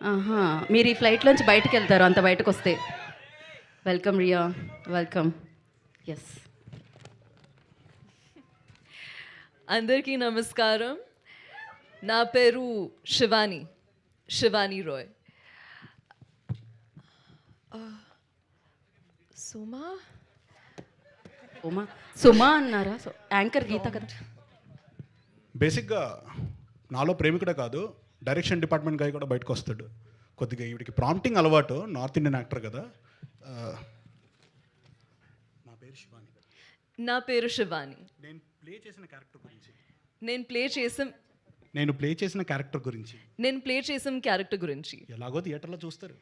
ఆహా, మీరు ఈ ఫ్లైట్లోంచి బయటకు వెళ్తారు అంత బయటకు వస్తే. Welcome Riya, welcome. ఎస్. అందరికీ నమస్కారం. నా పేరు శివాని రాయ్. సుమా అన్నారా? యాంకర్ గీత కదా. బేసిక్గా నాలో ప్రేమికుడే కాదు, డైరెక్షన్ డిపార్ట్మెంట్ గాయ కూడా బయటకు వస్తాడు. కొద్దిగా ఈవిడికి ప్రాంప్టింగ్ అలవాటు, నార్త్ ఇండియన్ యాక్టర్ కదా. నా పేరు శివాని. నేను ప్లే చేసిన క్యారెక్టర్ గురించి నేను ప్లే చేసిన క్యారెక్టర్ గురించి ఎలాగో థియేటర్లో చూస్తారు.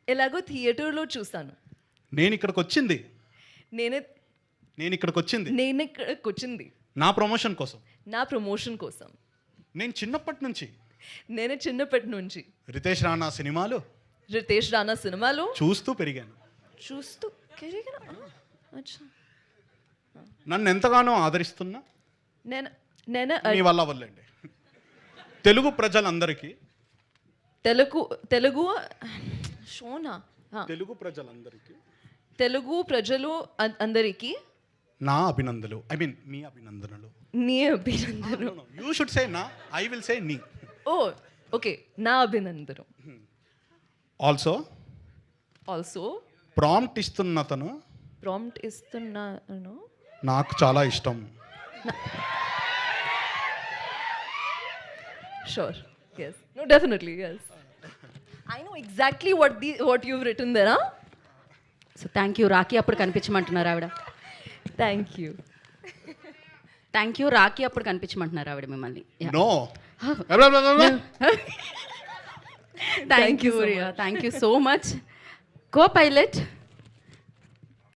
ఎలాగో థియేటర్లో చూస్తాను. నేను ఇక్కడికి వచ్చింది నా ప్రమోషన్ కోసం. నేను చిన్నప్పటి నుంచి రితేష్ రాణా సినిమాలు చూస్తూ పెరిగాను. నన్ను ఎంతగానో ఆదరిస్తున్నా మీ వల్ల వల్లండి తెలుగు ప్రజలందరికీ నా అభినందనలు. ఐ మీన్ మీ అభినందనలు. యూ షుడ్ సే నా, ఐ విల్ సే నీ. ఓకే, నా అభినందనలు. ఆల్సో ప్రాంప్ట్ ఇస్తున్నాను నాకు చాలా ఇష్టం. Sure. Yes. No, definitely. Yes. I know exactly what you've written there. Huh? So thank you. Rakhi అప్పుడు కనిపించమంటున్నారు ఆవిడ. Thank you. రాఖీ అప్పుడు కనిపించమంటున్నారు ఆవిడ మిమ్మల్ని. No. Thank you so much. Co pilot